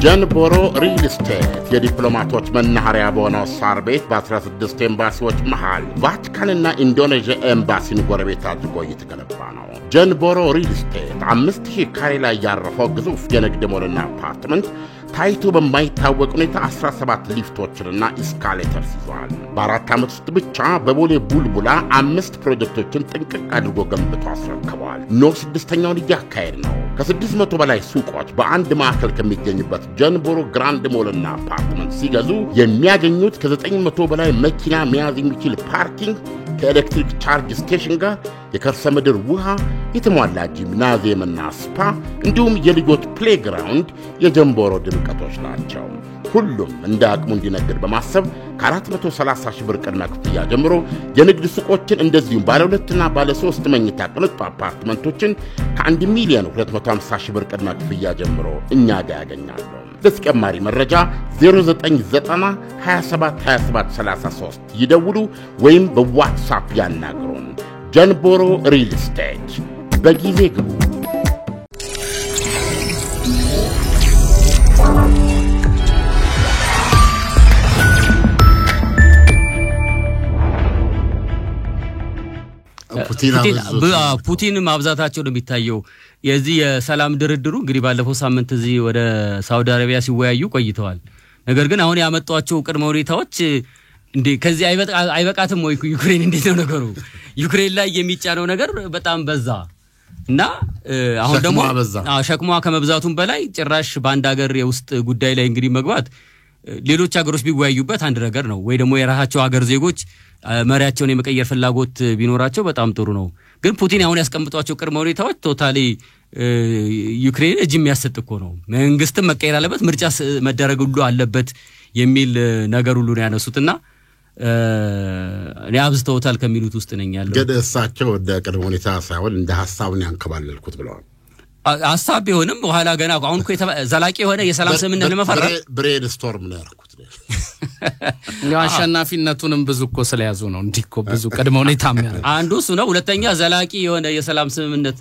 ጀንቦሮ ሪል ስቴት የዲፕሎማቶች መናኸሪያ በሆነው ሳር ቤት በ16 ኤምባሲዎች መሃል ቫቲካንና ኢንዶኔዥያ ኤምባሲን ጎረቤት አድርጎ እየተገነባ ነው። ጀንቦሮ ሪል ስቴት 5000 ካሬ ላይ ያረፈው ግዙፍ የንግድ ሞልና አፓርትመንት ታይቶ በማይታወቅ ሁኔታ 17 ሊፍቶችንና ኢስካሌተርስ ይዟል። በአራት ዓመት ውስጥ ብቻ በቦሌ ቡልቡላ 5 ፕሮጀክቶችን ጥንቅቅ አድርጎ ገንብቶ አስረክቧል። ኖ 6ኛውን እያካሄድ ነው። ከ600 በላይ ሱቆች በአንድ ማዕከል ከሚገኝበት ጀንቦሮ ግራንድ ሞልና አፓርትመንት ሲገዙ የሚያገኙት ከ900 በላይ መኪና መያዝ የሚችል ፓርኪንግ ከኤሌክትሪክ ቻርጅ ስቴሽን ጋር የከርሰ ምድር ውሃ፣ የተሟላ ጂምናዚየምና ስፓ እንዲሁም የልጆች ፕሌግራውንድ የጀንቦሮ ድምቀቶች ናቸው። ሁሉም እንደ አቅሙ እንዲነግድ በማሰብ ከ430 ሺህ ብር ቅድመ ክፍያ ጀምሮ የንግድ ሱቆችን እንደዚሁም ባለ 2 እና ባለ 3 መኝታ ቅንጡ አፓርትመንቶችን ከ1,250,000 ብር ቅድመ ክፍያ ጀምሮ እኛ ጋር ያገኛሉ። ለተጨማሪ መረጃ 0990 27 27 33 ይደውሉ ወይም በዋትስአፕ ያናግሩን። ጀንቦሮ ሪል ስቴት በጊዜ ግቡ። ፑቲን ማብዛታቸው ነው የሚታየው። የዚህ የሰላም ድርድሩ እንግዲህ ባለፈው ሳምንት እዚህ ወደ ሳውዲ አረቢያ ሲወያዩ ቆይተዋል። ነገር ግን አሁን ያመጣቸው ቅድመ ሁኔታዎች እንዴ ከዚህ አይበቃትም ወይ? ዩክሬን እንዴት ነው ነገሩ? ዩክሬን ላይ የሚጫነው ነገር በጣም በዛ እና አሁን ደግሞ ሸክሟ ከመብዛቱም በላይ ጭራሽ በአንድ ሀገር የውስጥ ጉዳይ ላይ እንግዲህ መግባት ሌሎች ሀገሮች ቢወያዩበት አንድ ነገር ነው ወይ ደግሞ የራሳቸው ሀገር ዜጎች መሪያቸውን የመቀየር ፍላጎት ቢኖራቸው በጣም ጥሩ ነው። ግን ፑቲን አሁን ያስቀምጧቸው ቅድመ ሁኔታዎች ቶታሊ ዩክሬን እጅ የሚያሰጥ እኮ ነው። መንግስትም መቀየር አለበት፣ ምርጫ መደረግ ሁሉ አለበት የሚል ነገር ሁሉ ነው ያነሱትና ያብዝተውታል ከሚሉት ውስጥ ነኝ ያለው። ግን እሳቸው ወደ ቅድመ ሁኔታ ሳይሆን እንደ ሐሳቡን ያንከባለልኩት ብለዋል። ሐሳብ ቢሆንም በኋላ ገና አሁን እኮ ዘላቂ የሆነ የሰላም ስምምነት ለመፈረም ብሬን ስቶርም ነው ያደረኩት። አሸናፊነቱንም ብዙ እኮ ስለያዙ ነው እንዲኮ ብዙ ቅድመ ሁኔታ የሚያደርጉ አንዱ እሱ ነው። ሁለተኛ ዘላቂ የሆነ የሰላም ስምምነት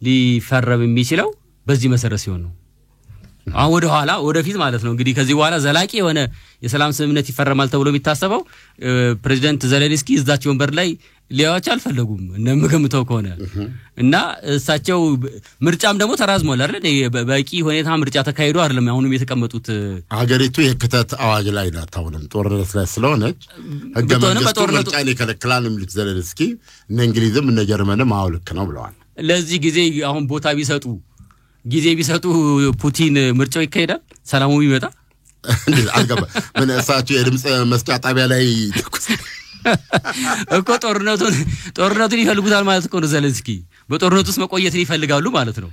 ሊፈረም የሚችለው በዚህ መሰረት ሲሆን ነው። አሁን ወደ ኋላ ወደፊት ማለት ነው እንግዲህ ከዚህ በኋላ ዘላቂ የሆነ የሰላም ስምምነት ይፈረማል ተብሎ የሚታሰበው ፕሬዝዳንት ዘለንስኪ እዛቸው ወንበር ላይ ሊያዋጭ አልፈለጉም እንደምገምተው ከሆነ እና እሳቸው ምርጫም ደግሞ ተራዝሟል አይደል? በቂ ሁኔታ ምርጫ ተካሂዶ አይደለም አሁንም የተቀመጡት። ሀገሪቱ የክተት አዋጅ ላይ ናት። አሁንም ጦርነት ላይ ስለሆነች ህገ መንግስቱ ምርጫን ይከለክላል የሚሉት ዘለንስኪ እነ እንግሊዝም እነ ጀርመንም አውልክ ነው ብለዋል። ለዚህ ጊዜ አሁን ቦታ ቢሰጡ ፑቲን ምርጫው ይካሄዳል፣ ሰላሙ ይመጣ አልገባ ምን እሳቸው የድምጽ መስጫ ጣቢያ ላይ እኮ ጦርነቱን ይፈልጉታል ማለት እኮ ነው። ዘለንስኪ በጦርነቱ ውስጥ መቆየትን ይፈልጋሉ ማለት ነው።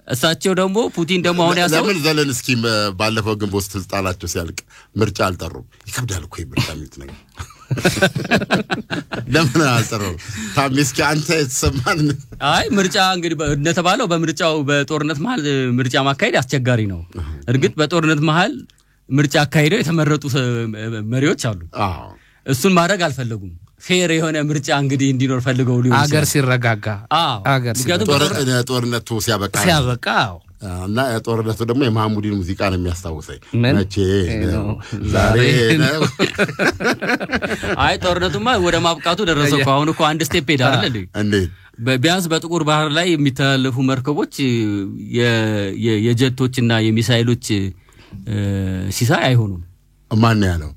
እሳቸው ደግሞ ፑቲን ደግሞ አሁን ያሰው ለምን ዘለንስኪ ባለፈው ግንቦት ስልጣናቸው ሲያልቅ ምርጫ አልጠሩም? ይከብዳል እኮ ምርጫ የሚሉት ነገር ለምን አልጠሩም? ታሚስኪ አንተ የተሰማን አይ ምርጫ እንግዲህ እንደተባለው በምርጫው በጦርነት መሃል ምርጫ ማካሄድ አስቸጋሪ ነው። እርግጥ በጦርነት መሃል ምርጫ አካሄደው የተመረጡ መሪዎች አሉ። እሱን ማድረግ አልፈለጉም። ፌር የሆነ ምርጫ እንግዲህ እንዲኖር ፈልገው ሊሆን አገር ሲረጋጋ አገር ጦርነቱ ሲያበቃ እና ጦርነቱ ደግሞ የማህሙዲን ሙዚቃ ነው የሚያስታውሰኝ። መቼ ነው ዛሬ ነው። አይ ጦርነቱማ ወደ ማብቃቱ ደረሰው። አሁን እኮ አንድ ስቴፕ ሄዳል አይደል እንዴ? ቢያንስ በጥቁር ባህር ላይ የሚተላለፉ መርከቦች የጀቶችና የሚሳይሎች ሲሳይ አይሆኑም። ማን ያለው?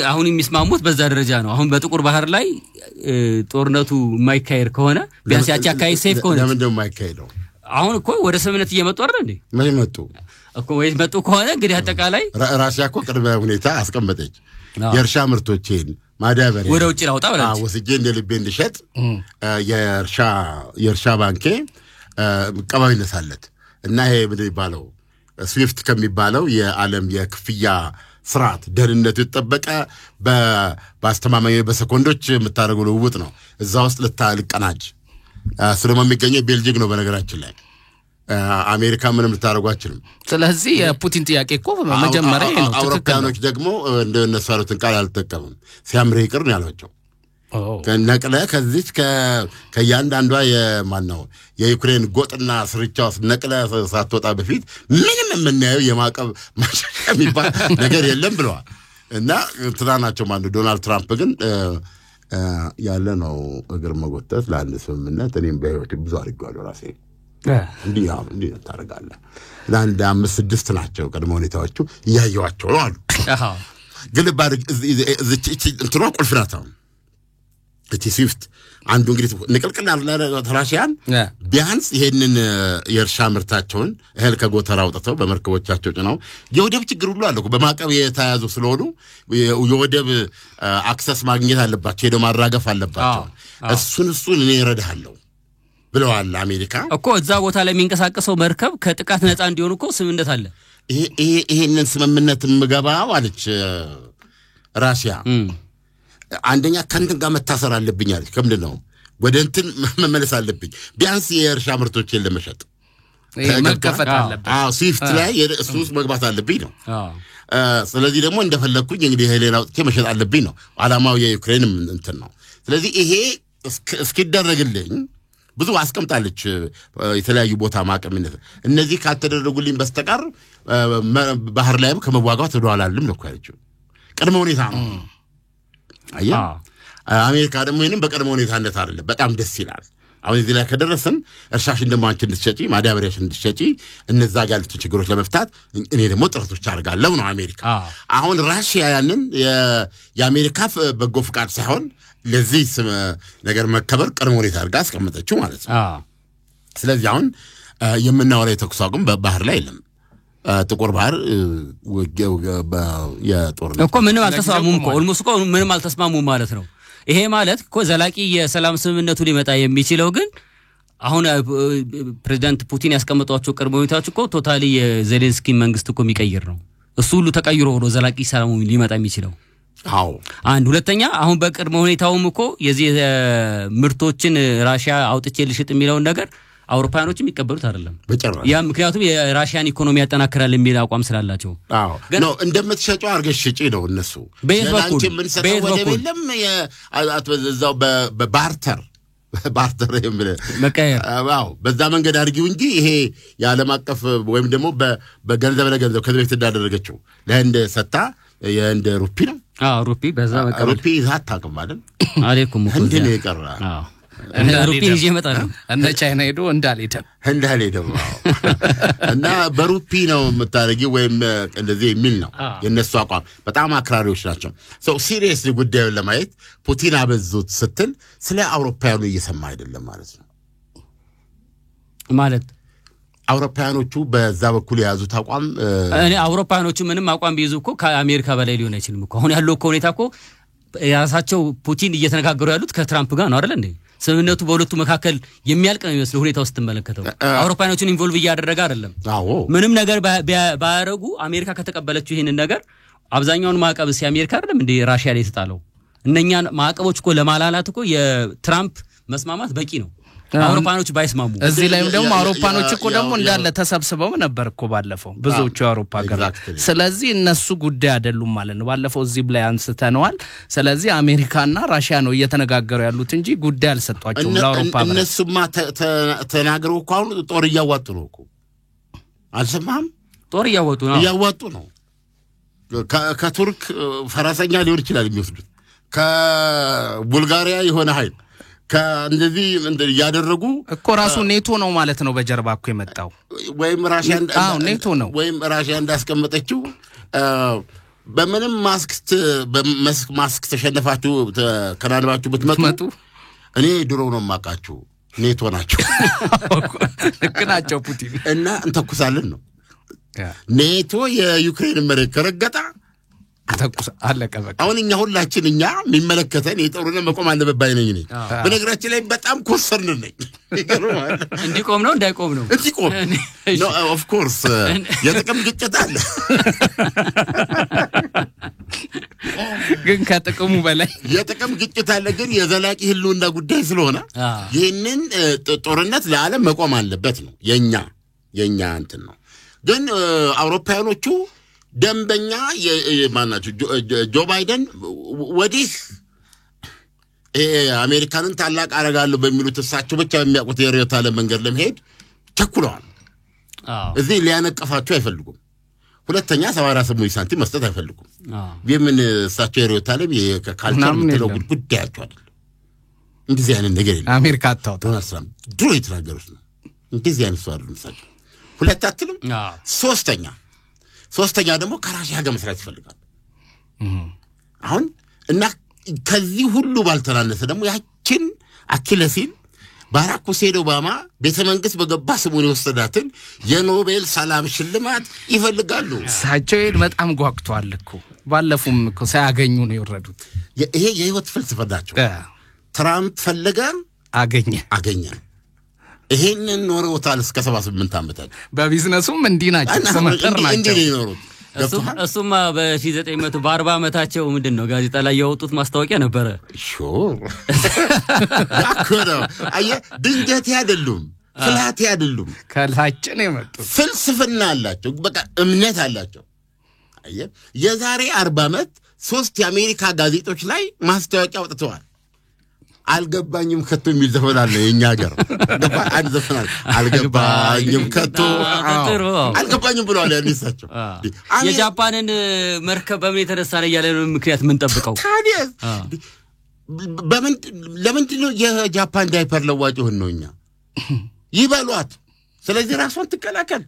አሁን የሚስማሙት በዛ ደረጃ ነው። አሁን በጥቁር ባህር ላይ ጦርነቱ የማይካሄድ ከሆነ ቢያንስ ያቺ አካባቢ ሴፍ ከሆነ ለምን ደም የማይካሄደው? አሁን እኮ ወደ ስምምነት እየመጡ አይደል እንዴ? ምን መጡ እኮ ወይ መጡ ከሆነ እንግዲህ አጠቃላይ ራሽያ እኮ ቅድመ ሁኔታ አስቀመጠች። የእርሻ ምርቶችን ማዳበሪያ ወደ ውጭ ላውጣ ብላለች። ወስጄ እንደ ልቤ እንድሸጥ የእርሻ ባንኬ ቀባይነት አለት እና ይሄ ምንድን ይባለው ስዊፍት ከሚባለው የዓለም የክፍያ ስርዓት ደህንነቱ የተጠበቀ በአስተማማኝ በሰኮንዶች የምታደርገው ልውውጥ ነው። እዛ ውስጥ ልታልቀናጅ ስለማ የሚገኘው ቤልጂክ ነው በነገራችን ላይ። አሜሪካ ምንም ልታደርገው አይችልም። ስለዚህ የፑቲን ጥያቄ እኮ መጀመሪያ ነው። አውሮፓውያኖች ደግሞ እንደነሱ ያሉትን ቃል አልተጠቀሙም። ሲያምር ይቅር ነው ያሏቸው። ከነቀለ ከዚህ ከያንዳንዷ የማነው የዩክሬን ጎጥና ስርቻው ነቀለ ሳትወጣ በፊት ምንም የምናየው የማቀብ የሚባል ነገር የለም ብለዋል እና ትራናቸው ማለት ዶናልድ ትራምፕ ግን ያለ ነው እግር መጎተት ለአንድ ስምምነት እኔም በህይወት ብዙ አድርጌዋለሁ ራሴ እንዲህ ታደርጋለህ ለአንድ 5-6 ናቸው ቀድሞ ሁኔታዎቹ ያያዩዋቸው ነው አሉ ግን ባድግ እንትሯ ቁልፍ ናት እቲ ስዊፍት አንዱ እንግዲህ ንቅልቅል ለራሽያን ቢያንስ ይሄንን የእርሻ ምርታቸውን እህል ከጎተራ አውጥተው በመርከቦቻቸው ጭነው የወደብ ችግር ሁሉ አለ በማቀብ የተያዙ ስለሆኑ የወደብ አክሰስ ማግኘት አለባቸው ሄዶ ማራገፍ አለባቸው እሱን እኔ እረዳለሁ ብለዋል አሜሪካ እኮ እዛ ቦታ ላይ የሚንቀሳቀሰው መርከብ ከጥቃት ነፃ እንዲሆን እኮ ስምምነት አለ ይሄንን ስምምነት ምገባው አለች ራሽያ አንደኛ ከንትን ጋር መታሰር አለብኝ አለች ከምንድነው ወደ እንትን መመለስ አለብኝ ቢያንስ የእርሻ ምርቶችን ለመሸጥ መከፈት አለበት ስዊፍት ላይ እሱስ መግባት አለብኝ ነው ስለዚህ ደግሞ እንደፈለኩኝ እንግዲህ ሄሌና ወጥቼ መሸጥ አለብኝ ነው አላማው የዩክሬንም እንትን ነው ስለዚህ ይሄ እስኪደረግልኝ ብዙ አስቀምጣለች የተለያዩ ቦታ ማቀምነት እነዚህ ካልተደረጉልኝ በስተቀር ባህር ላይም ከመዋጋት ወደኋላልም ነው ያለችው ቀድሞ ሁኔታ ነው አያ አሜሪካ ደግሞ ይሄንን በቀድሞ ሁኔታ እንደት አይደለም በጣም ደስ ይላል አሁን እዚህ ላይ ከደረሰን እርሻሽ እንደማንች እንድትሸጪ ማዳበሪያሽ እንድትሸጪ እነዛ ጋር ያሉት ችግሮች ለመፍታት እኔ ደግሞ ጥረቶች አድርጋለሁ ነው አሜሪካ አሁን ራሽያ ያንን የአሜሪካ በጎ ፍቃድ ሳይሆን ለዚህ ነገር መከበር ቀድሞ ሁኔታ አድርጋ አስቀመጠችው ማለት ነው ስለዚህ አሁን የምናወራው የተኩስ አቁም በባህር ላይ የለም ጥቁር ባህር የጦርነት እኮ ምንም አልተስማሙም እኮ ኦልሞስት እኮ ምንም አልተስማሙም ማለት ነው ይሄ ማለት እኮ ዘላቂ የሰላም ስምምነቱ ሊመጣ የሚችለው ግን አሁን ፕሬዝዳንት ፑቲን ያስቀመጧቸው ቅድመ ሁኔታዎች እኮ ቶታሊ የዜሌንስኪ መንግስት እኮ የሚቀይር ነው እሱ ሁሉ ተቀይሮ ሆኖ ዘላቂ ሰላም ሊመጣ የሚችለው አዎ አንድ ሁለተኛ አሁን በቅድመ ሁኔታውም እኮ የዚህ ምርቶችን ራሽያ አውጥቼ ልሽጥ የሚለው ነገር አውሮፓኖች የሚቀበሉት አይደለም ያ ምክንያቱም የራሽያን ኢኮኖሚ ያጠናክራል የሚል አቋም ስላላቸው አዎ ነው እንደምትሸጨው አርገሽ ሽጪ ነው እነሱ በየባኩ በየለም አትበዛው በባርተር የሚል መቀየር አዎ በዛ መንገድ አድርጊው እንጂ ይሄ የዓለም አቀፍ ወይም ደግሞ በገንዘብ ለገንዘብ ከዚህ በፊት እንዳደረገችው ለህንድ ሰጣ የህንድ ሩፒ ነው ሩፒ በዛ መቀበል ሩፒ አታውቅም አይደል አለኩም እኮ እንዴ ነው የቀረ አዎ ሩፒ ይዤ እመጣለሁ እንደ ቻይና ሄዶ እንዳልሄደም እና በሩፒ ነው የምታደርጊው ወይም እንደዚህ የሚል ነው የነሱ አቋም በጣም አክራሪዎች ናቸው ሲሪየስሊ ጉዳዩን ለማየት ፑቲን አበዙት ስትል ስለ አውሮፓውያኑ እየሰማ አይደለም ማለት ነው ማለት አውሮፓውያኖቹ በዛ በኩል የያዙት አቋም እኔ አውሮፓውያኖቹ ምንም አቋም ቢይዙ እኮ ከአሜሪካ በላይ ሊሆን አይችልም እኮ አሁን ያለው ሁኔታ እኮ ያሳቸው ፑቲን እየተነጋገሩ ያሉት ከትራምፕ ጋር ነው አይደል እንዴ ስምምነቱ በሁለቱ መካከል የሚያልቅ ነው የሚመስለው ሁኔታው ስትመለከተው አውሮፓውያኖቹን ኢንቮልቭ እያደረገ አይደለም ምንም ነገር ባያረጉ አሜሪካ ከተቀበለችው ይሄንን ነገር አብዛኛውን ማዕቀብ አሜሪካ አይደለም እንዴ ራሽያ ላይ ተጣለው እነኛን ማዕቀቦች እኮ ለማላላት እኮ የትራምፕ መስማማት በቂ ነው አውሮፓኖች ባይስማሙ እዚህ ላይም ደግሞ አውሮፓኖች እኮ ደግሞ እንዳለ ተሰብስበው ነበር እኮ ባለፈው ብዙዎቹ አውሮፓ ሀገራት ስለዚህ እነሱ ጉዳይ አይደሉም ማለት ነው ባለፈው እዚህ ላይ አንስተነዋል ስለዚህ አሜሪካና ራሽያ ነው እየተነጋገሩ ያሉት እንጂ ጉዳይ አልሰጧቸውም ለአውሮፓ እነሱማ ተናገሩ እኮ አሁን ጦር እያዋጡ ነው እኮ አልሰማህም ጦር እያዋጡ ነው ከቱርክ ፈረሰኛ ሊሆን ይችላል የሚወስዱት ከቡልጋሪያ የሆነ ኃይል ከእንደዚህ ያደረጉ እኮ ራሱ ኔቶ ነው ማለት ነው በጀርባ እኮ የመጣው ወይም ራሽያ ኔቶ ነው ወይም ራሽያ እንዳስቀመጠችው በምንም ማስክ ተሸነፋችሁ ከናድባችሁ ብትመጡ እኔ ድሮ ነው ማቃችሁ ኔቶ ናቸው ልክ ናቸው ፑቲን እና እንተኩሳለን ነው ኔቶ የዩክሬን መሬት ከረገጣ አተኩስ አለቀ በቃ አሁን እኛ ሁላችን የሚመለከተን የጦርነት መቆም አለበት ባይነኝ ነኝ በነገራችን ላይ በጣም ኮንሰርን ነኝ እንዲቆም ነው እንዳይቆም ነው እንዲቆም ኖ ኦፍ ኮርስ የጥቅም ግጭት አለ ግን ከጥቅሙ በላይ የጥቅም ግጭት አለ ግን የዘላቂ ህልውና ጉዳይ ስለሆነ ይሄንን ጦርነት ለዓለም መቆም አለበት ነው የኛ እንትን ነው ግን አውሮፓውያኖቹ ደንበኛ የማናቸው ጆ ባይደን ወዲህ አሜሪካንን ታላቅ አረጋለሁ በሚሉት እሳቸው ብቻ የሚያውቁት የርዕዮተ ዓለም መንገድ ለመሄድ ቸኩለዋል። እዚህ ሊያነቀፋቸው አይፈልጉም። ሁለተኛ 78 ሳንቲም መስጠት አይፈልጉም። የምን እሳቸው የርዕዮተ ዓለም የካልቸር ምትለው ጉዳያቸው አይደለም። እንደዚህ አይነት ነገር የለም። አሜሪካ አታውጣው ድሮ የተናገሩት ነው። እንደዚህ አይነት ሰው አይደለም እሳቸው። ሁለት አትልም። ሶስተኛ ደግሞ ከራሽያ ጋር መስራት ይፈልጋል። አሁን እና ከዚህ ሁሉ ባልተናነሰ ደግሞ ያችን አኪለሲን ባራክ ሁሴን ኦባማ ቤተ መንግስት በገባ ስሙን የወሰዳትን የኖቤል ሰላም ሽልማት ይፈልጋሉ። እሳቸው በጣም ጓግቷል እኮ ባለፉም እኮ ሳያገኙ ነው የወረዱት። ይሄ የህይወት ፍልስፍናቸው። ትራምፕ ፈለገ አገኘ። ይሄንን ኖረውታል እስከ 78 ዓመታት። በቢዝነሱም እንዲህ ናቸው፣ ሰመጠር ናቸው። እንዲህ ይኖሩት። እሱማ በ1940 ዓመታቸው ምንድነው ጋዜጣ ላይ ያወጡት ማስታወቂያ ነበረ። ያኮረው ድንገት አይደሉም፣ ፍላት አይደሉም፣ ከላችን የመጡት ፍልስፍና አላቸው። በቃ እምነት አላቸው። የዛሬ 40 ዓመት 3 የአሜሪካ ጋዜጦች ላይ ማስታወቂያ አውጥተዋል። አልገባኝም ከቶ የሚል ዘፈን አለ የኛ ሀገር። አንድ ዘፈን አለ አልገባኝም ከቶ አልገባኝም ብለዋል ያንሳቸው። የጃፓንን መርከብ በምን የተነሳ ነው ያለ ምክንያት ምን ጠብቀው ታዲያ ለምንድን ነው የጃፓን ዳይፐር ለዋጭ ሆነውኛ ይበሏት። ስለዚህ ራሷን ትከላከል።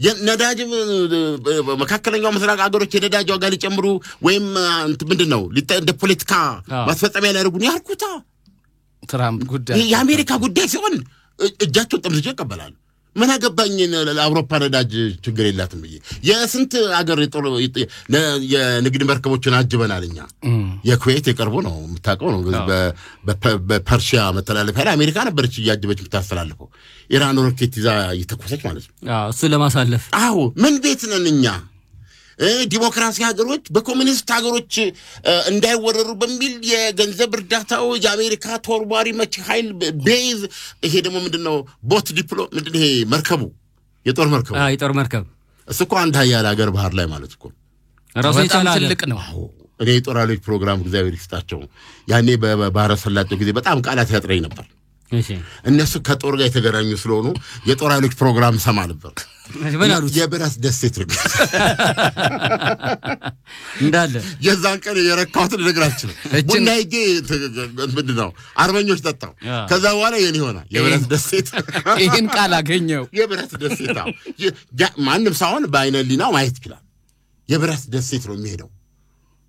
የነዳጅ መካከለኛው ምስራቅ ሀገሮች የነዳጅ ዋጋ ሊጨምሩ ወይም ምንድነው እንደ ፖለቲካ ማስፈጸሚያ ሊያደርጉ ያርኩታ። ትራምፕ ጉዳይ የአሜሪካ ጉዳይ ሲሆን እጃቸው ጠምዝጆ ይቀበላሉ። ምን አገባኝ ለአውሮፓ ነዳጅ ችግር የላትም ብዬ የስንት ሀገር የንግድ መርከቦችን አጅበናልኛ። የኩዌት የቀርቡ ነው የምታውቀው ነው። በፐርሺያ መተላለፊያ ላይ አሜሪካ ነበረች እያጀበች የምታስተላልፈው። ኢራን ሮኬት ይዛ እየተኮሰች ማለት ነው እሱ ለማሳለፍ። አዎ ምን ቤት ነን እኛ? ዲሞክራሲ ሀገሮች በኮሙኒስት ሀገሮች እንዳይወረሩ በሚል የገንዘብ እርዳታው የአሜሪካ ተወርዋሪ መቼ ኃይል ቤዝ። ይሄ ደግሞ ምንድነው ቦት ምንድነው ይሄ መርከቡ የጦር መርከብ እሱ እኮ አንድ ኃያል ሀገር ባህር ላይ ማለት እኮ ራሱ ይቻላል ትልቅ ነው። እኔ የጦር ኃይሎች ፕሮግራም እግዚአብሔር ይስጣቸው ያኔ በባህረ ሰላጤው ጊዜ በጣም ቃላት ያጥረኝ ነበር። እነሱ ከጦር ጋር የተገናኙ ስለሆኑ የጦር ኃይሎች ፕሮግራም ሰማ ነበር። የብረት ደሴት ነው እንዳለ የዛን ቀን የረካሁትን ልነግራችሁ ቡና ሄጄ ምንድነው አርበኞች ጠጣው። ከዛ በኋላ የኔ ሆነ የብረት ደሴት ይሄን ቃል አገኘው። የብረት ደሴት ማንም ሳይሆን በአይነ ሊናው ማየት ይችላል። የብረት ደሴት ነው የሚሄደው።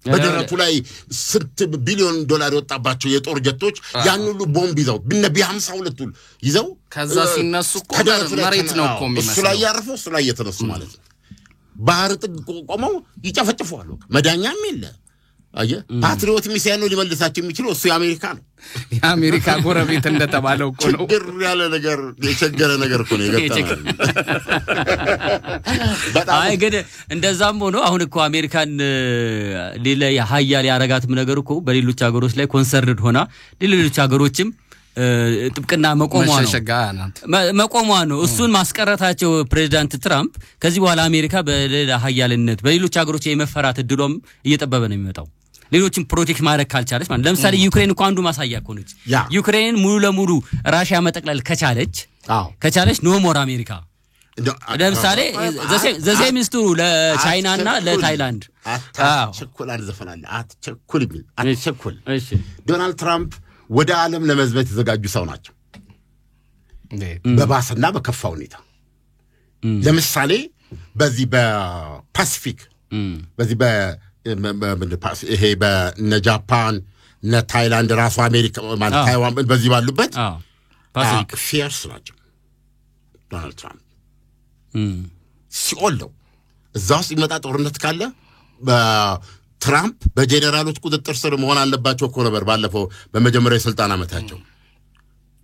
በደረቱ ላይ ስንት ቢሊዮን ዶላር የወጣባቸው የጦር ጀቶች ያን ሁሉ ቦምብ ይዘው ቢ52 ይዘው ከዛ ሲነሱ መሬት ነው እኮ የሚመስለው። እሱ ላይ ያረፈው እሱ ላይ የተነሱ ማለት ነው። ባህር ጥግ ቆመው ይጨፈጭፋሉ። መዳኛም የለ። ፓትሪዮት ሚሳኤል ነው ሊመልሳቸው የሚችለው እሱ የአሜሪካ ነው። የአሜሪካ ጎረቤት እንደተባለው እኮ ነው። ችግር ያለ ነገር የቸገረ ነገር እኮ ነው የገጠመው። አይ ግን እንደዛም ሆኖ አሁን እኮ አሜሪካን ሌላ ሀያል ያረጋትም ነገር እኮ በሌሎች ሀገሮች ላይ ኮንሰርንድ ሆና ሌሎች ሀገሮችም ጥብቅና መቆሟ ነው። እሱን ማስቀረታቸው ፕሬዚዳንት ትራምፕ ከዚህ በኋላ አሜሪካ በሌላ ሀያልነት በሌሎች ሀገሮች የመፈራት እድሏም እየጠበበ ነው የሚመጣው። ሌሎችን ፕሮቴክት ማድረግ ካልቻለች ማለት ለምሳሌ ዩክሬን እኮ አንዱ ማሳያ እኮ ነች። ዩክሬንን ሙሉ ለሙሉ ራሽያ መጠቅለል ከቻለች ኖ ሞር አሜሪካ። ለምሳሌ ዘሴ ሚኒስትሩ ለቻይናና ለታይላንድ አትቸኩል ዘፈናል አትቸኩል ቢል አትቸኩል። ዶናልድ ትራምፕ ወደ ዓለም ለመዝበት የተዘጋጁ ሰው ናቸው በባሰና በከፋ ሁኔታ። ለምሳሌ በዚህ በፓሲፊክ በዚህ ይሄ በጃፓን ታይላንድ ራሱ አሜሪካ ማለት ታይዋን በዚህ ባሉበት ፓሲፊክ ፊየርስ ናቸው። ዶናልድ ትራምፕ ሲኦለው እዛ ውስጥ ይመጣ ጦርነት ካለ ትራምፕ በጄኔራሎች ቁጥጥር ስር መሆን አለባቸው እኮ ነበር ባለፈው በመጀመሪያው የስልጣን ዓመታቸው።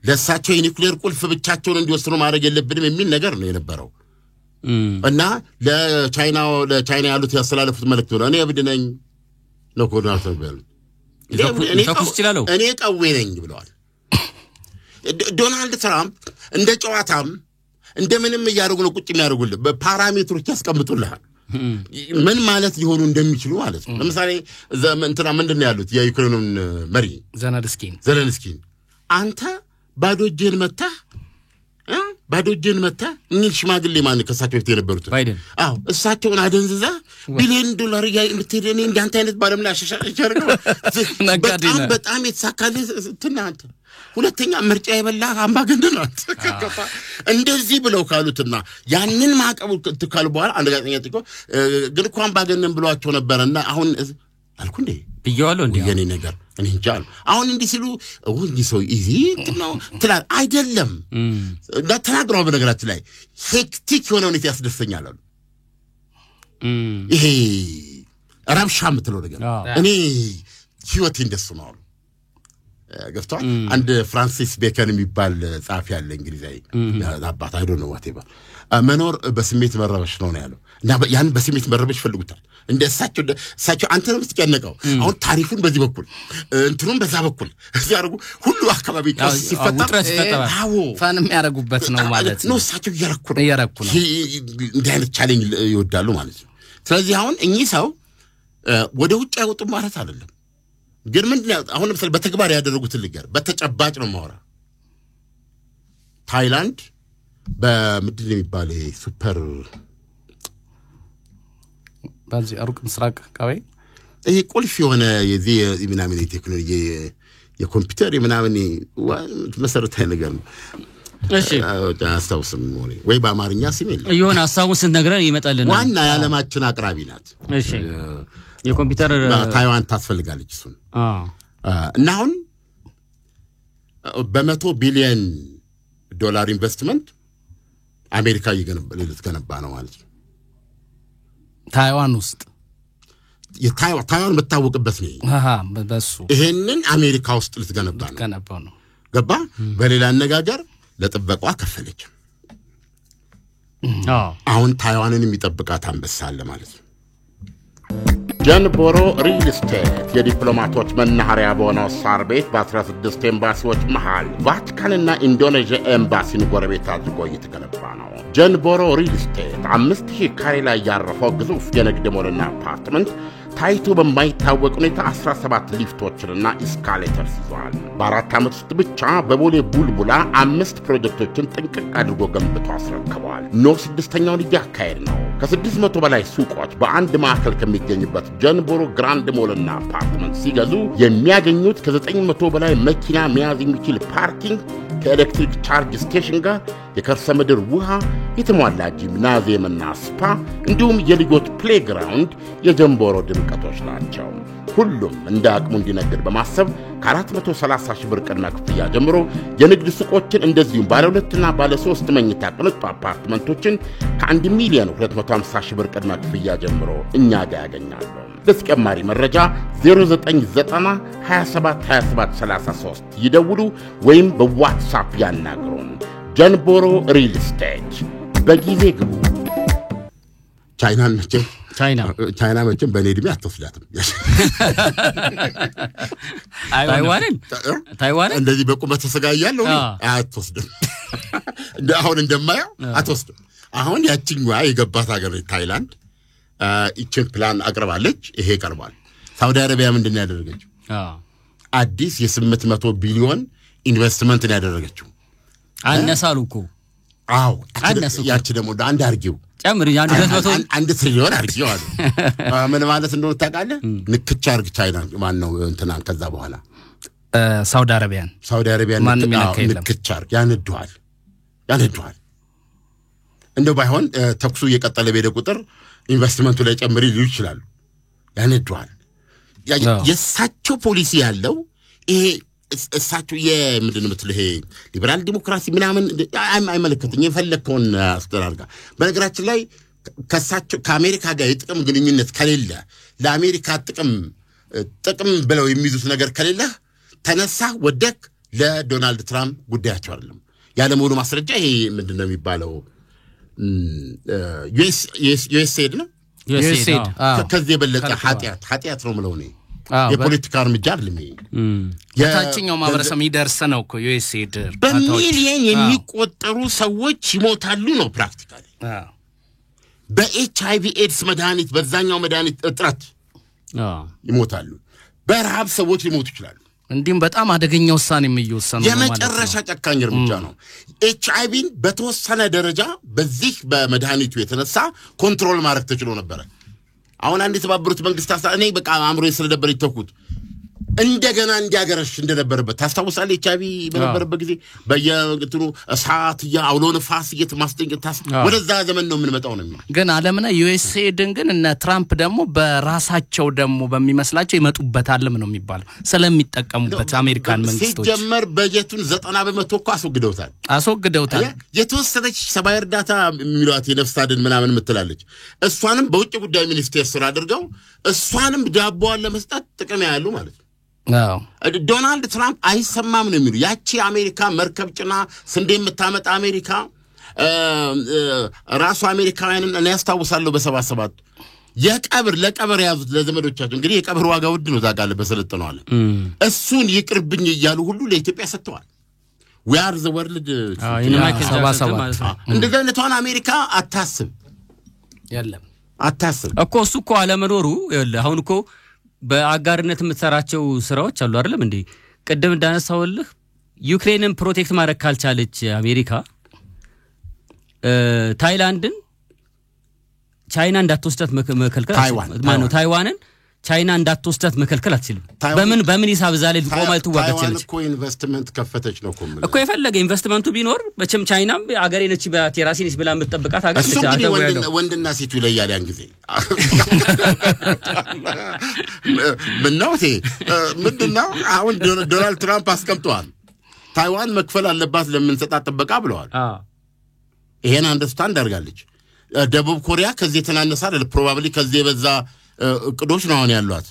ለሳቸው የኒውክሌር ቁልፍ ብቻቸውን እንዲወስኑ ማድረግ የለብንም የሚል ነገር ነው የነበረው። እና ለቻይና ያሉት ያስተላለፉት መልእክት ነው እኔ እብድ ነኝ ነው ኮዳንስ በል እኔ ቀዌ ነኝ ብለዋል። ዶናልድ ትራምፕ እንደ ጨዋታም እንደምንም ያደርጉ ነው ቁጭ የሚያደርጉልህ በፓራሜትሮች ያስቀምጡልሃል። ምን ማለት ሊሆኑ እንደሚችሉ ማለት ነው ለምሳሌ እንትና ምንድነው ያሉት የዩክሬኑን መሪ ዘለንስኪን አንተ ባዶ እጅህን መታ እኚህ ሽማግሌ ማን ከሳቸው በፊት የነበሩት አዎ እሳቸውን አደንዝዛ ቢሊዮን ዶላር የምትሄደኔ እንዳንተ አይነት ባለሙያ አሻሻርገው በጣም የተሳካልህ ትናንት ሁለተኛ ምርጫ የበላ አምባገነን ናት እንደዚህ ብለው ካሉትና ያንን ማቀቡ ተካል በኋላ አንድ ጋዜጠኛ ጥቆ ግን እኮ አምባገነን ብሏቸው ነበርና አሁን አልኩ እንዴ ብየዋለሁ እንዴ የኔ ነገር እኔ እንጃል አሁን እንዲህ ሲሉ ወንጂ ሰው ኢዚ ነው ትላል አይደለም ተናግረው በነገራችን ላይ ሄክቲክ የሆነ ሁኔታ ያስደስተኛል አሉ ይሄ ረብሻ የምትለው ነገር እኔ ህይወቴ እንደሱ ነው ገፍቷል አንድ ፍራንሲስ ቤከን የሚባል ጻፊ ያለ እንግሊዛዊ አባት አይ ዶንት ኖ ዋት ኤቨር መኖር በስሜት መረበሽ ነው ያለው እና ያን በስሜት መረበሽ ፈልጉታል እንደ እሳቸው አንተ ነው የምትጨነቀው አሁን ታሪፉን በዚህ በኩል እንትኑን በዛ በኩል ያርጉ ሁሉ አካባቢ ቃስ ሲፈታ አዎ ፋንም ያረጉበት ነው ማለት ነው እሳቸው እየረኩ ነው እንደ አይነት ቻሌንጅ ይወዳሉ ማለት ነው ስለዚህ አሁን እኚህ ሰው ወደ ውጭ አይወጡም ማለት አይደለም ግን ምንድነው አሁን ለምሳሌ በተግባር ያደረጉት ልገር በተጨባጭ ነው ማወራ ታይላንድ በምድር የሚባል ሱፐር ባዚ አሩቅ ምስራቅ አካባቢ ይሄ ቁልፍ የሆነ የዚህ ምናምን ቴክኖሎጂ የኮምፒውተር ምናምን መሰረታዊ ነገር ነው እሺ አስተውስም ወይ በአማርኛ ስም የለም ይሆን ሐሳቡን ስንነግረን ይመጣልና ዋና የዓለማችን አቅራቢ ናት እሺ የኮምፒውተር ታይዋን ታስፈልጋለች እሱን እና አሁን በ100 ቢሊዮን ዶላር ኢንቨስትመንት አሜሪካ ልትገነባ ነው ማለት ነው ታይዋን ውስጥ ታይዋን በታወቀበት ነው በሱ ይሄንን አሜሪካ ውስጥ ልትገነባ ነው ገባ በሌላ አነጋገር ለጥበቃዋ ከፈለች አሁን ታይዋንን የሚጠብቃት አንበሳ አለ ማለት ነው ጀንቦሮ ሪል ስቴት የዲፕሎማቶች መናኸሪያ በሆነው ሳር ቤት በ16 ኤምባሲዎች መሃል ቫቲካንና ኢንዶኔዥያ ኤምባሲን ጎረቤት አድርጎ እየተገነባ ነው። ጀንቦሮ ሪል ስቴት 5000 ካሬ ላይ ያረፈው ግዙፍ የንግድ ሞልና አፓርትመንት ታይቶ በማይታወቅ ሁኔታ 17 ሊፍቶችንና ኢስካሌተርስ ይዟል። በአራት ዓመት ውስጥ ብቻ በቦሌ ቡልቡላ 5 ፕሮጀክቶችን ጥንቅቅ አድርጎ ገንብቶ አስረክቧል። ኖ 6ኛውን እያካሄድ ነው። ከ600 በላይ ሱቆች በአንድ ማዕከል ከሚገኝበት ጀንቦሮ ግራንድ ሞልና አፓርትመንት ሲገዙ የሚያገኙት ከ900 በላይ መኪና መያዝ የሚችል ፓርኪንግ ከኤሌክትሪክ ቻርጅ ስቴሽን ጋር የከርሰ ምድር ውሃ፣ የተሟላ ጂምናዚየምና ስፓ እንዲሁም የልጆች ፕሌግራውንድ የጀንቦሮ ድምቀቶች ናቸው። ሁሉም እንደ አቅሙ እንዲነግድ በማሰብ ከ430 ሺህ ብር ቅድመ ክፍያ ጀምሮ የንግድ ሱቆችን እንደዚሁም ባለ 2 እና ባለ 3 መኝታ ቅንጡ አፓርትመንቶችን ከ1 ሚሊዮን 250 ሺህ ብር ቅድመ ክፍያ ጀምሮ እኛ ጋር ያገኛሉ። ለተጨማሪ መረጃ 0990 27 27 33 ይደውሉ ወይም በዋትስአፕ ያናግሩን። ጀንቦሮ ሪል ስቴት በጊዜ ግቡ። ቻይና መቼም በኔ እድሜ አትወስዳትም። ታይዋን እንደዚህ በቁመት ተሰጋያለሁ አትወስድም። አሁን እንደማየው አትወስድም። አሁን ያቺኛዋ የገባት ሀገር ታይላንድ ኢችን ፕላን አቅርባለች። ይሄ ቀርቧል። ሳውዲ አረቢያ ምንድነው ያደረገችው? አዲስ የ800 ቢሊዮን ኢንቨስትመንት ነው ያደረገችው። አነሳሉኩ አው ያቺ ደግሞ አንድ አርጊው ጨምር አንድ ትሪሊዮን አርጊው አሉ። ምን ማለት እንደሆነ ታውቃለህ? ንክቻ አርግ ቻይና ማን ነው እንትናን ከዛ በኋላ ሳውዲ አረቢያን ንክቻ አርግ ያንዱዋል እንደው ባይሆን ተኩሱ እየቀጠለ በሄደ ቁጥር ኢንቨስትመንቱ ላይ ጨምሪ ሊሉ ይችላሉ። ያንዱዋል የሳቸው ፖሊሲ ያለው ይሄ እሳቸው የምንድነው ምትልህ ሊበራል ዲሞክራሲ ምናምን አይመለከተኝ የፈለከውን አስተዳርጋ። በነገራችን ላይ ከሳቸው ከአሜሪካ ጋር የጥቅም ግንኙነት ከሌለ ለአሜሪካ ጥቅም ብለው የሚይዙት ነገር ከሌለ ተነሳ ወደክ ለዶናልድ ትራምፕ ጉዳያቸው አይደለም። ያለ ሙሉ ማስረጃ ይሄ ምንድነው የሚባለው ዩኤስኤድ ነው ከዚህ የበለጠ ኃጢአት ነው ምለው ነው የፖለቲካ እርምጃ አይደለም። የታችኛው ማህበረሰብ ይደርስ ነው እኮ ዩኤስኤድ በሚሊዮን የሚቆጠሩ ሰዎች ይሞታሉ ነው ፕራክቲካሊ። በኤችአይቪ ኤድስ መድኃኒት በዛኛው መድኃኒት እጥረት ይሞታሉ በረሃብ ሰዎች ሊሞቱ ይችላሉ እንዲም በጣም አደገኛ ውሳኔ የሚወሰኑ ነው የመጨረሻ ጨካኝ እርምጃ ነው ኤችአይቪን በተወሰነ ደረጃ በዚህ በመድኃኒቱ የተነሳ ኮንትሮል ማድረግ ተችሎ ነበር አሁን አንድ የተባበሩት መንግስታት እኔ በቃ አምሮ ስለደበር ይተኩት እንደገና እንዲያገረሽ እንደነበረበት ታስታውሳለህ ኤችአይቪ በነበረበት ጊዜ በየእንትኑ እሳት ያውሎ ነፋስ እየተማስጠንቀት ወደዛ ዘመን ነው የምንመጣው ነው ግን ዓለምና ዩኤስኤ ግን እነ ትራምፕ ደግሞ በራሳቸው ደግሞ በሚመስላቸው ይመጡበታልም ነው የሚባለው ስለሚጠቀሙበት አሜሪካን መንግስቶች ሲጀመር በጀቱን 90% እኮ አስወግደውታል የተወሰነች ሰብአዊ እርዳታ የሚሏት የነፍስ አድን ምናምን ምትላለች እሷንም በውጭ ጉዳይ ሚኒስቴር ስራ አድርገው እሷንም ዳቦዋን ለመስጠት ጥቅም ያያሉ ማለት ነው ዶናልድ ትራምፕ አይሰማም ነው የሚሉ ያቺ አሜሪካ መርከብ ጭና ስንዴ የምታመጣ አሜሪካ ራሱ አሜሪካውያንን እኔ ያስታውሳለሁ በ77 የቀብር ለቀብር ያዙት ለዘመዶቻቸው እንግዲህ የቀብር ዋጋ ውድ ነው ታውቃለህ በሰለጠነው አለ እሱን ይቅርብኝ ይያሉ ሁሉ ለኢትዮጵያ ሰጥተዋል we are the world እንደዛ አይነቷን አሜሪካ አታስብ እኮ እሱ እኮ አለመኖሩ አሁን እኮ በአጋርነት የምትሰራቸው ስራዎች አሉ አይደለም እንዴ ቀደም እንዳነሳውልህ ዩክሬንን ፕሮቴክት ማድረግ ካልቻለች አሜሪካ ታይላንድን ቻይና እንዳትወስዳት መከልከል ማነው ታይዋንን ቻይና እንዳትወስዳት መከልከል አትችልም በምን ሂሳብ ዛለ ቆማል ትዋጋችለች እኮ ኢንቨስትመንት ከፈተች ነው እኮ የፈለገ ኢንቨስትመንቱ ቢኖር በቸም ቻይናም አገሬ ነች በቴራሲኒስ ብላ የምትጠብቃት አገር ነች ወንድና ሴቱ ይለያል ያን ጊዜ ምንድነው አሁን ዶናልድ ትራምፕ አስቀምጧል ታይዋን መክፈል አለባት ለምንሰጣት ጥበቃ ብለዋል ይሄን አንደርስታንድ አድርጋለች ደቡብ ኮሪያ ከዚህ የተናነሳ አይደል ፕሮባብሊ ከዚህ የበዛ ቅዶች ነው ያሏት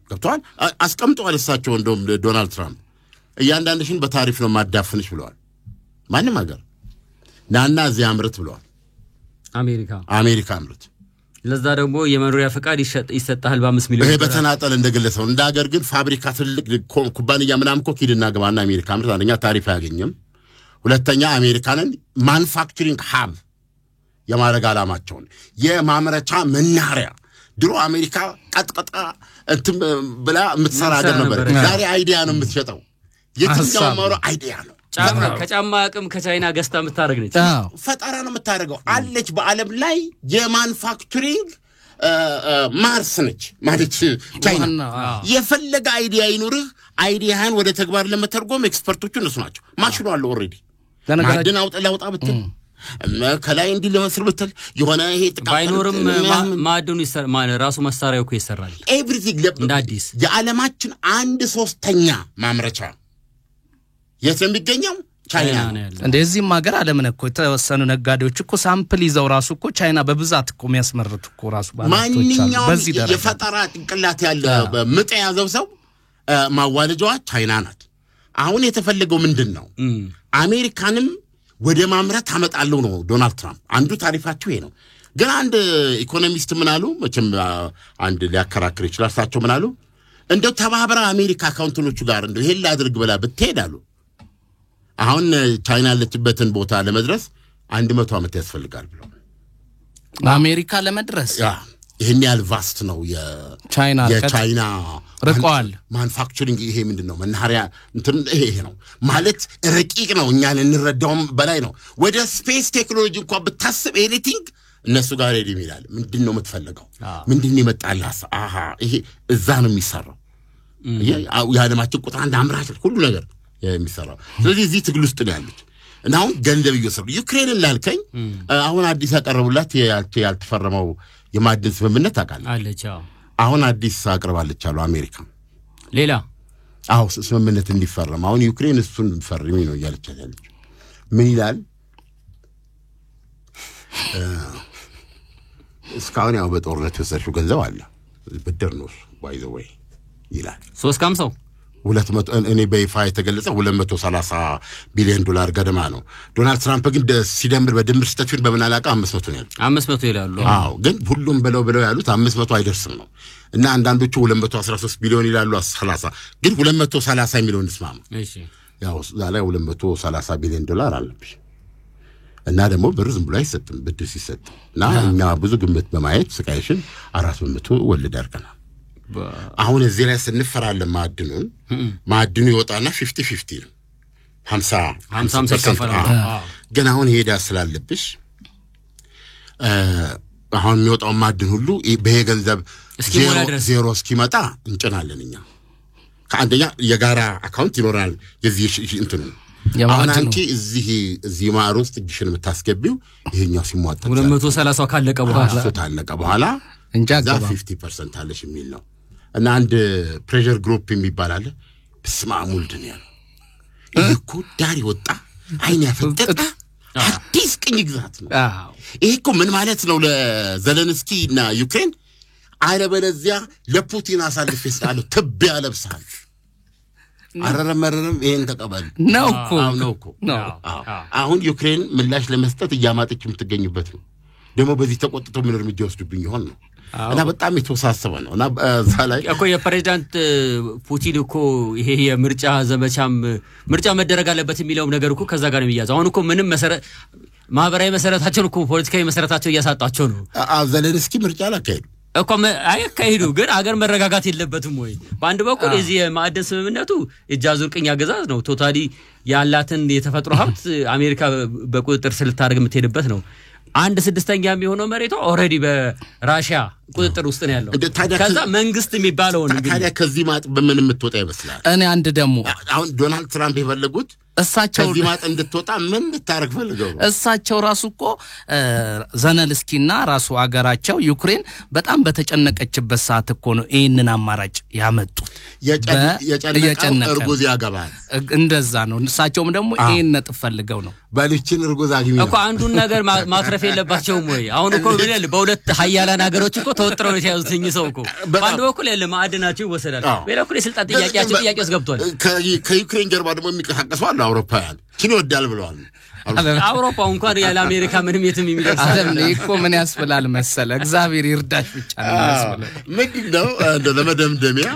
ገብቷል አስቀምጧል እሳቸው እንደውም ዶናልድ ትራምፕ እያንዳንድሽን በታሪፍ ነው ማዳፍንሽ ብለዋል ማንም ሀገር ናና እዚህ አምርት ብለዋል አሜሪካ አምርት ለዛ ደግሞ የመኖሪያ ፈቃድ ይሰጣል በ5 ሚሊዮን ይሄ በተናጠል እንደገለሰው እንደ ሀገር ግን ፋብሪካ ትልቅ ኩባንያ ምናምን ኮኪድና ገባና አሜሪካ አምርት አንደኛ ታሪፍ ያገኘም ሁለተኛ አሜሪካንን ማኑፋክቸሪንግ ሃብ የማረጋ አላማቸውን የማምረቻ መናኸሪያ ድሮ አሜሪካ ቀጥቀጣ እንትን ብላ የምትሰራ አይደል ነበር ዛሬ አይዲያ ነው የምትሸጠው የትኛው ማሮ አይዲያ ነው ከጫማ አቅም ከቻይና ገስታ የምታረግ ነች ፈጣራ ነው የምታረገው አለች በአለም ላይ የማኑፋክቸሪንግ ማርስ ነች ማለት ቻይና የፈለገ አይዲያ ይኑርህ አይዲያን ወደ ተግባር ለመተርጎም ኤክስፐርቶቹ እነሱ ናቸው ማሽኑ አለ ኦሬዲ ማድን አውጣ ብትል ከላይ እንዲ ለመስር ብትል የሆነ ይሄ ጥቃት ባይኖርም ማድኑ ማለት ራሱ መሳሪያው እኮ ይሰራል ኤቭሪቲንግ እንዳዲስ የዓለማችን 1/3 ማምረቻ የት ነው የሚገኘው ቻይና እንደዚህም ሀገር ዓለምን እኮ የተወሰኑ ነጋዴዎች እኮ ሳምፕል ይዘው ራሱ እኮ ቻይና በብዛት እኮ የሚያስመርቱ እኮ ራሱ ባለቶች አሉ በዚህ ደረጃ የፈጠራ ጭንቅላት ያለ ምጥ ያዘው ሰው ማዋለጃዋ ቻይና ናት አሁን የተፈለገው ምንድነው አሜሪካንም ወደ ማምረት አመጣለው ነው ዶናልድ ትራምፕ አንዱ ታሪፋቸው ይሄ ነው ግን አንድ ኢኮኖሚስት ምን አሉ መቼም አንድ ሊያከራክር ይችላል ሳቸው ምን አሉ እንደው ተባብራ አሜሪካ አካውንቶቹ ጋር እንደው ይሄን ላድርግ ብላ ብትሄዳሉ አሁን ቻይና ለችበትን ቦታ ለመድረስ 100 ዓመት ያስፈልጋል ብለው አሜሪካ ለመድረስ ይሄን ያህል ቫስት ነው የቻይና ርቋል ማኑፋክቸሪንግ ይሄ ምንድነው መናኸሪያ እንትን ይሄ ነው ማለት ረቂቅ ነው እኛን እንረዳውም በላይ ነው ወደ ስፔስ ቴክኖሎጂ እንኳን ብታስብ ኤኒቲንግ እነሱ ጋር ሄድ ይላል ምንድነው የምትፈልገው ምንድነው ይመጣላስ ይሄ እዛ ነው የሚሰራው የዓለማችን ቁጥር አንድ አምራች ሁሉ ነገር የሚሰራው ስለዚህ እዚህ ትግል ውስጥ ነው ያሉት እና አሁን ገንዘብ እየሰሩ ዩክሬንን ላልከኝ አሁን አዲስ ያቀረቡላት ያልተፈረመው የማዕድን ስምምነት አቃለ አለች አሁን አዲስ አቅርባለች አሉ አሜሪካ ሌላ ስምምነት እንዲፈረም አሁን ዩክሬን እሱን ፈርሚ ነው ያለች ያለች ምን ይላል እስካሁን ያው በጦርነት የወሰደው ገንዘብ አለ ብድር ነው ባይ ዘ ዌይ ይላል 350 200 እኔ በይፋ የተገለጸ 230 ቢሊዮን ዶላር ገደማ ነው ዶናልድ ትራምፕ ግን ሲደምር በድምር ስታቹን በመናላቃ 500 ነው ያሉት 500 ይላሉ ግን ሁሉም ብለው ያሉት 500 አይደርስም ነው እና አንዳንዶቹ 213 ቢሊዮን ይላሉ 30 ግን 230 ሚሊዮን ስማማ እሺ ያው ዛሬ 230 ቢሊዮን ዶላር አለብሽ እና ደግሞ ብር ዝም ብሎ አይሰጥም ብድር ሲሰጥ እና እኛ ብዙ ግምት በማየት ስቃይሽን 400 ወለድ አድርገናል አሁን እዚህ ላይ ስንፈራለን ማዕድኑ ይወጣና 50-50 ነው 50% ግን አሁን ሄዳ ስላለብሽ አሁን የሚወጣው ማዕድን ሁሉ በየገንዘብ ዜሮ እስኪመጣ እንጭናለን እኛ ከአንደኛ የጋራ አካውንት ይኖራል የዚህ እንትኑ አሁን አንቺ እዚህ ማር ውስጥ እጅሽን የምታስገቢው ይሄኛው ሲሟጣ 230 ካለቀ በኋላ እንጃ 50% አለሽ የሚል ነው እና አንድ ፕሬሸር ግሩፕ የሚባል አለ በስማሙል ዱንያ እኮ ዳሪ ወጣ አይን ያፈጠጣ አዲስ ቅኝ ግዛት ነው ይሄ እኮ ምን ማለት ነው ለዘለንስኪ እና ዩክሬን አለበለዚያ ለፑቲን አሳልፈ ይስጣሉ ትብ ያለብሳል አረረመረም ይሄን ተቀበል ነው እኮ አሁን ዩክሬን ምላሽ ለመስጠት እያማጠች የምትገኝበት ነው ደግሞ በዚህ ተቆጥቶ ምን እርምጃ ወስዱብኝ ይሆን ነው እና በጣም የተወሳሰበ ነው እና ዛላይ እኮ የፕሬዝዳንት ፑቲን እኮ ይሄ የምርጫ ዘመቻም ምርጫ መደረግ አለበት የሚለው ነገር እኮ ከዛ ጋር ነው የሚያዘው አሁን እኮ ምንም ማህበራዊ መሰረታቸው እኮ ፖለቲካዊ መሰረታቸው እያሳጣቸው ነው ዘለንስኪ ምርጫ አላካሄዱ እኮ አይካሄዱ ግን አገር መረጋጋት የለበትም ወይ በአንድ በኩል እዚህ የማዕድን ስምምነቱ እጃዙር ቅኝ አገዛዝ ነው ቶታሊ ያላትን የተፈጥሮ ሀብት አሜሪካ በቁጥጥር ስር ልታደርግ የምትሄድበት ነው 1/6 የሚሆነው መሬቷ ኦሬዲ በራሺያ ቁጥጥር ውስጥ ነው ያለው ከዛ መንግስት የሚባለው ነው ታዲያ ከዚህ ማጥ በምን የምትወጣ ይመስላል እኔ አንድ ደግሞ አሁን ዶናልድ ትራምፕ የፈለጉት እሳቸው ከዚህ ማጥ እንድትወጣ ምን ልታረግ ፈልገው እሳቸው ራሱ እኮ ዘለንስኪና ራሱ አገራቸው ዩክሬን በጣም በተጨነቀችበት ሰዓት እኮ ነው ይሄንን አማራጭ ያመጡት የጨነቀው እርጉዝ ያገባል እንደዛ ነው እሳቸውም ደግሞ ይሄን ነጥብ ፈልገው ነው ባልችን እርጉዝ አግኝ እኮ አንዱን ነገር ማትረፍ የለባቸውም ወይ አሁን እኮ ቢል በሁለት ሀያላን ሀገሮች እኮ ተወጥረው የተያዙትኝ ሰው እኮ በአንድ በኩል ያለ ማዕድናቸው ይወሰዳል በሌላ በኩል የስልጣን ጥያቄ ውስጥ ገብቷል ከዩክሬን ጀርባ ደግሞ የሚንቀሳቀሱ አሉ አውሮፓውያን ኪሎ ወዳል ብለዋል አውሮፓው እንኳን ያለ አሜሪካ ምንም የትም የሚደርስ አይደለም እኮ ምን ያስፈላል መሰለ እግዚአብሔር ይርዳሽ ብቻ ነው ያስፈላል ምንድነው ለመደምደሚያ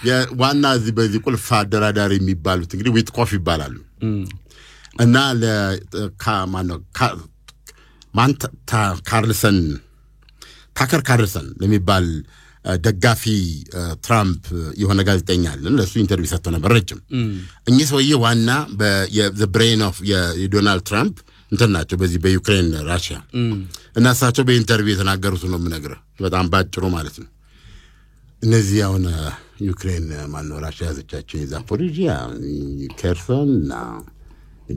የዋና እዚህ በዚህ ቁልፍ አደራዳሪ የሚባሉት እንግዲህ ዊትኮፍ ይባላሉ እና ታከር ካርልሰን ለሚባል ደጋፊ ትራምፕ የሆነ ጋዜጠኛ አለ ለሱ ኢንተርቪው ሰጥቶ ነበር ረጅም እኚህ ሰውዬ ዋና the brain of የዶናልድ ትራምፕ እንትናቸው በዚህ በዩክሬን ራሺያ እና እሳቸው በኢንተርቪው የተናገሩት ነው የምነግርህ በጣም ባጭሩ ማለት ነው እነዚህ አሁን ዩክሬን ማነው ራሺያ ያዘቻቸው የዛፖሪጂያ ኬርሶን እና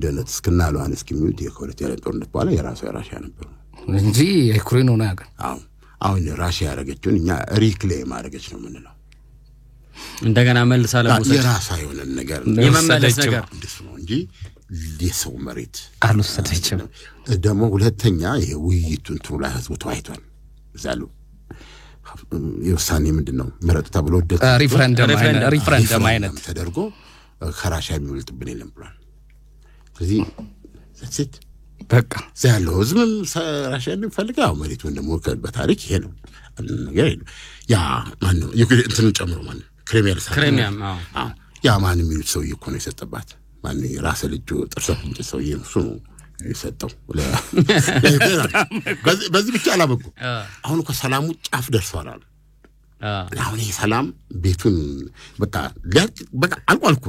ዶኔትስክና ሉሃንስክ የሚሉት የሁለተኛ ጦርነት በኋላ የራሷ ራሺያ ነበር እንጂ ዩክሬን ሆነ ያገ አሁን ራሺያ ያረጋችውን እኛ ሪክሌም ማድረግች ነው ምንለው እንደገና መልሳ ለሞሰድ የራሷ የሆነ ነገር የመመለስ ነገር ነው እንጂ ለሰው መሬት አልወሰደችም ደግሞ ሁለተኛ ይሄ ውይይቱን ትሩ ላይ ህዝቡ ተዋይቷል ዛሉ የውሳኔ ምንድነው መረጥ ተብሎ ሪፍረንደም አይነት ተደርጎ ከራሺያ የሚወልጥብን የለም ብሏል ስለዚህ ዘት በቃ ያለው ህዝብም ራሺያን ፈልጋው መሬቱን ደግሞ በታሪክ ይሄ ነው ነገር ያ ማን ነው እንትን ጨምሮ ማን ክሬሚያ ያ ማን የሚሉት ሰው እኮ ነው የሰጠባት ማን ራስ ልጅ ጥርሰት እንጂ ሰው እሱ ነው የሰጠው በዚህ ብቻ አላበቁ አሁን እኮ ሰላሙ ጫፍ ደርሷል አሁን ይሄ ሰላም ቤቱን በቃ አልቋልኩ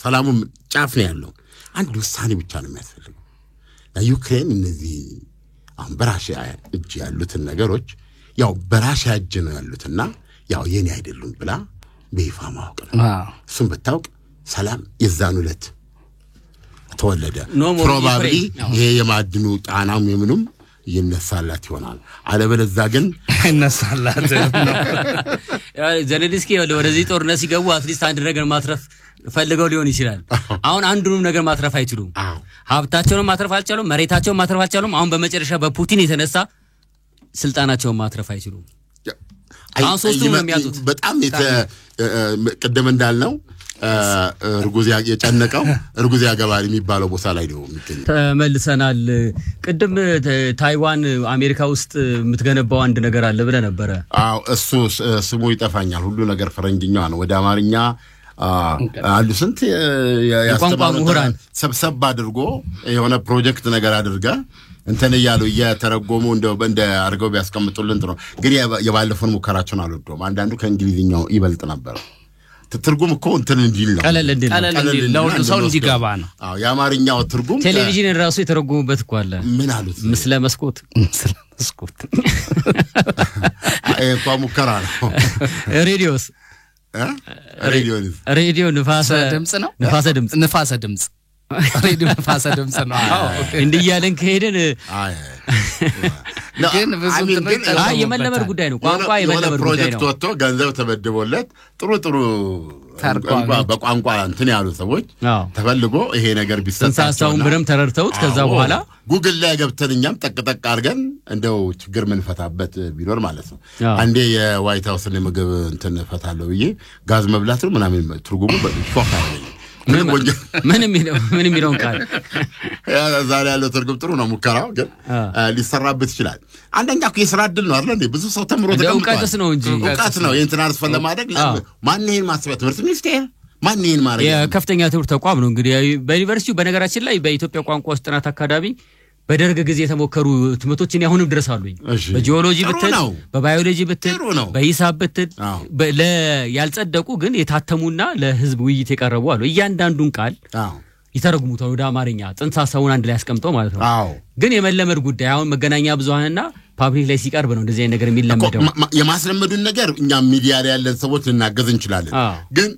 ሰላሙ ጫፍ ነው ያለው አንድ ውሳኔ ብቻ ነው የሚያስፈልገው ዩክሬን እነዚህ አሁን በራሺያ እጅ ያሉትን ነገሮች ያው በራሺያ እጅ ነው ያሉትና ያው የኔ አይደሉም ብላ በይፋ ማወቅ ነው እሱም በታውቅ ሰላም የዛን ዕለት ተወለደ ፕሮባብሊ ይሄ የማድኑ ጣናም የምኑም ይነሳላት ይሆናል አለበለዚያ ግን ይነሳላት ዘለንስኪ ወደዚህ ጦርነት ሲገቡ አትሊስት አንድ ነገር ማትረፍ ፈልገው ሊሆን ይችላል አሁን አንዱንም ነገር ማትረፍ አይችሉም ሀብታቸውን ማትረፍ አልቻሉም መሬታቸውን ማትረፍ አልቻሉም አሁን በመጨረሻ በፑቲን የተነሳ ስልጣናቸውን ማትረፍ አይችሉም አሁን ሶስቱም የሚያዙት በጣም ቀደም እንዳልነው እርጉዝ የጨነቀው እርጉዝ ያገባል የሚባለው ቦታ ላይ ነው የሚገኘው ተመልሰናል ቅድም ታይዋን አሜሪካ ውስጥ የምትገነባው አንድ ነገር አለ ብለ ነበር እሱ ስሙ ይጠፋኛል ሁሉ ነገር ፈረንጅኛው ነው ወደ አማርኛ አሉ ስንት ያስተማሩት ሰብሰብ አድርጎ የሆነ ፕሮጀክት ነገር አድርጋ እንተን ያሉ እያተረጎሙ እንደ አርገው ቢያስቀምጡልን ጥሩ ግን የባለፈውን ሙከራቸውን አልወደውም አንዳንዱ ከእንግሊዝኛው ይበልጥ ነበር ትርጉም እኮ እንትን እንዲል ነው ቀለል እንዲል ለሁሉ ሰው እንዲገባ ነው የአማርኛው ትርጉም ቴሌቪዥን ራሱ የተረጎሙበት እኮ አለ ምን አሉት ምስለ መስኮት እኮ ሙከራ ነው ሬዲዮ ንፋሰ ድምጽ ነው ንፋሰ ድምጽ ሬዲዮ ንፋሰ ድምጽ ነው እንዲያለን ከሄደን ግን ብዙ የመለመድ ጉዳይ ነው ቋንቋ የመለመድ ጉዳይ ነው ፕሮጀክት ወጥቶ ገንዘብ ተበድቦለት ጥሩ በቋንቋ እንትን ያሉ ሰዎች ተፈልጎ ይሄ ነገር ቢሰጣቸው ምንም ተረድተውት ከዛ በኋላ ጉግል ላይ ገብተንኛም ጠቅጠቅ አድርገን እንደው ችግር ምን ፈታበት ቢኖር ማለት ነው አንዴ የዋይት ሃውስ ምግብ እንትን ፈታለው ብዬ ጋዝ መብላት ነው ምናምን ትርጉሙ በሾክ አይደለም ምን የሚለው ቃል ዛሬ ያለው ትርጉም ጥሩ ነው ሙከራው ግን ሊሰራበት ይችላል አንደኛ እኮ የሥራ ዕድል ነው አይደል ብዙ ሰው ተምሮ እውቀት ነው እንጂ እውቀት ነው የኢንተርናሽናል ለማድረግ ማን ይሄን ማስበው ትምህርት ሚኒስቴር ማን ይሄን ማድረግ የከፍተኛ ትምህርት ተቋም ነው እንግዲህ በዩኒቨርሲቲው በነገራችን ላይ በኢትዮጵያ ቋንቋዎች ጥናት አካዳሚ በደርግ ጊዜ የተሞከሩ ትምህርቶችን ያሁንም ድረስ አሉኝ በጂኦሎጂ ብትል በባዮሎጂ ብትል በሂሳብ ብትል ያልጸደቁ ግን የታተሙና ለህዝብ ውይይት የቀረቡ አሉ እያንዳንዱን ቃል ይተረጉሙታል ወደ አማርኛ ጽንሰ ሐሳቡን አንድ ላይ ያስቀምጠው ማለት ነው ግን የመለመድ ጉዳይ አሁን መገናኛ ብዙሃንና ፓብሊክ ላይ ሲቀርብ ነው እንደዚህ አይነት ነገር የሚለመደው የማስለመዱን ነገር እኛ ሚዲያ ላይ ያለን ሰዎች ልናገዝ እንችላለን ግን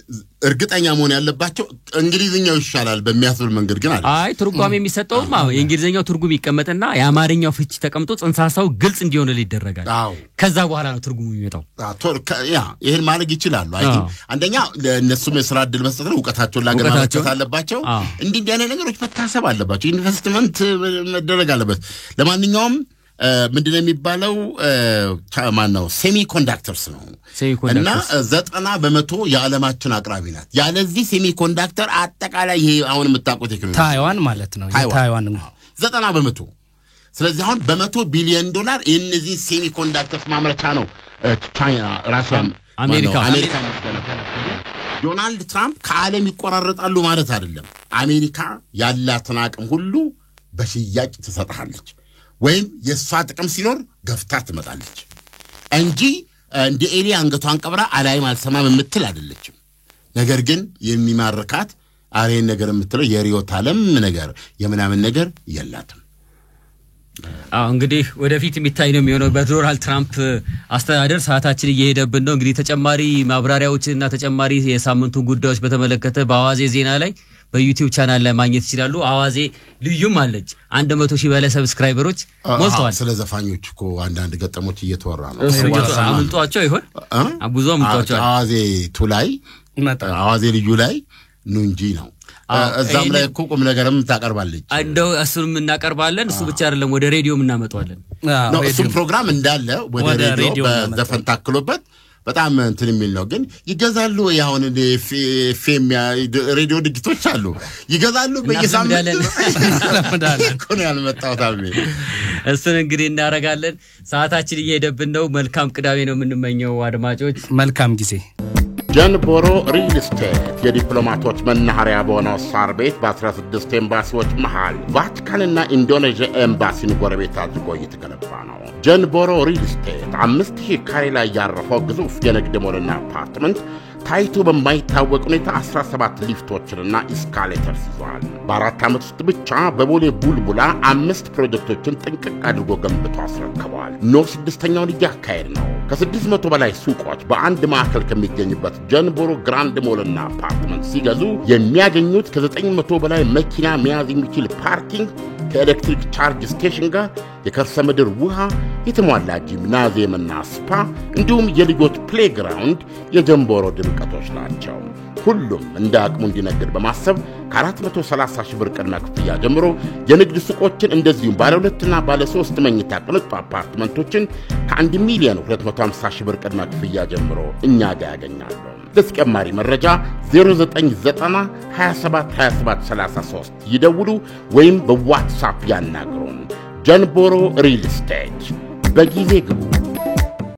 እርግጠኛ መሆን ያለባቸው እንግሊዝኛው ይሻላል በሚያስብል መንገድ ግን አይ ትርጓሜ የሚሰጠው የእንግሊዝኛው ትርጉም ይቀመጥና የአማርኛው ፍቺ ተቀምጦ ጽንሰ ሐሳቡ ግልጽ እንዲሆን ይደረጋል ከዛ በኋላ ነው ትርጉሙ የሚመጣው ይሄን ማድረግ ይችላሉ አይ አንደኛ ለነሱም የሥራ ዕድል መስጠት ነው እውቀታቸውን ላገናኘት አለባቸው እንዲህ አይነት ነገሮች መታሰብ አለባቸው ኢንቨስትመንት መደረግ አለበት ለማንኛውም ምንድነው የሚባለው ማነው ሴሚኮንዳክተርስ ነው እና 90% የዓለማችን አቅራቢ ናት ያለዚህ ሴሚኮንዳክተር አጠቃላይ ይሄ አሁን የምታውቁት ቴክኖሎጂ ታይዋን ማለት ነው ታይዋን 90% ስለዚህ አሁን $100 ቢሊዮን እነዚህ ሴሚኮንዳክተርስ ማምረቻ ነው ቻይና ራሽያ አሜሪካ ዶናልድ ትራምፕ ከዓለም ይቆራረጣሉ ማለት አይደለም አሜሪካ ያላትን አቅም ሁሉ በሽያጭ ትሰጣለች ወይም የሷ ጥቅም ሲኖር ገፍታ ትመጣለች እንጂ እንደ ኤሊ አንገቷን ቀብራ አላይም አልሰማም የምትል አይደለችም ነገር ግን የሚማርካት አሬን ነገር የምትለው የሪዮት ዓለም ነገር የምናምን ነገር የላትም እንግዲህ ወደፊት የሚታይ ነው የሚሆነው በዶናልድ ትራምፕ አስተዳደር ሰዓታችን እየሄደብን ነው እንግዲህ ተጨማሪ ማብራሪያዎችና ተጨማሪ የሳምንቱ ጉዳዮች በተመለከተ በአዋዜ ዜና ላይ በዩቲዩብ ቻናል ላይ ማግኘት ይችላሉ አዋዜ ልዩም አለች 100,000 በላይ ሰብስክራይበሮች ሞልተዋል ስለ ዘፋኞች እኮ አንዳንድ ገጠሞች እየተወራ ነው አምልጧቸው ይሆን ብዙ አምልጧቸው አዋዜ ቱላይ አዋዜ ልዩ ላይ ነው እንጂ ነው እዛም ላይ እኮ ቁም ነገርም ታቀርባለች እንደው እሱንም እናቀርባለን እሱ ብቻ አይደለም ወደ ሬዲዮም እናመጣዋለን ነው እሱ ፕሮግራም እንዳለ ወደ ሬዲዮ በዘፈን ታክሎበት በጣም እንትን የሚል ነው ግን ይገዛሉ ያሁን ኤፍኤም ሬዲዮ ድርጅቶች አሉ ይገዛሉ በየሳምንቱ እኮ ነው ያልመጣው ታብሌ እሱን እንግዲህ እናረጋለን ሰዓታችን እየሄደብን ነው መልካም ቅዳሜ ነው የምንመኘው አድማጮች መልካም ጊዜ ጀንቦሮ ሪል ስቴት የዲፕሎማቶች መናኸሪያ በሆነው ሳር ቤት በ16 ኤምባሲዎች መሃል ቫቲካንና ኢንዶኔዥያ ኤምባሲን ጎረቤት አድርጎ እየተገነባ ነው። ጀንቦሮ ሪል ስቴት 5000 ካሬ ላይ ያረፈው ግዙፍ የንግድ ሞልና አፓርትመንት ታይቶ በማይታወቅ ሁኔታ 17 ሊፍቶችንና ኢስካሌተርስ ይዟል። በ4 ዓመት ውስጥ ብቻ በቦሌ ቡልቡላ 5 ፕሮጀክቶችን ጥንቅቅ አድርጎ ገንብቶ አስረክቧል። ኖ 6ኛውን እያካሄድ ነው። ከ600 በላይ ሱቆች በአንድ ማዕከል ከሚገኝበት ጀንቦሮ ግራንድ ሞልና አፓርትመንት ሲገዙ የሚያገኙት ከ900 በላይ መኪና መያዝ የሚችል ፓርኪንግ ከኤሌክትሪክ ቻርጅ ስቴሽን ጋር የከርሰ ምድር ውሃ፣ የተሟላ ጂምናዚየምና ስፓ እንዲሁም የልጆች ፕሌግራውንድ የጀንቦሮ ድምቀቶች ናቸው። ሁሉም እንደ አቅሙ እንዲነግድ በማሰብ ከ430 ሺህ ብር ቅድመ ክፍያ ጀምሮ የንግድ ሱቆችን እንደዚሁም ባለ 2 እና ባለ 3 መኝታ ቅንጡ አፓርትመንቶችን ከ1 ሚሊዮን 250 ሺህ ብር ቅድመ ክፍያ ጀምሮ እኛ ጋር ያገኛሉ። ለተጨማሪ መረጃ 0990 27 27 33 ይደውሉ ወይም በዋትስአፕ ያናግሩን። ጀንቦሮ ሪል ስቴት በጊዜ ግቡ።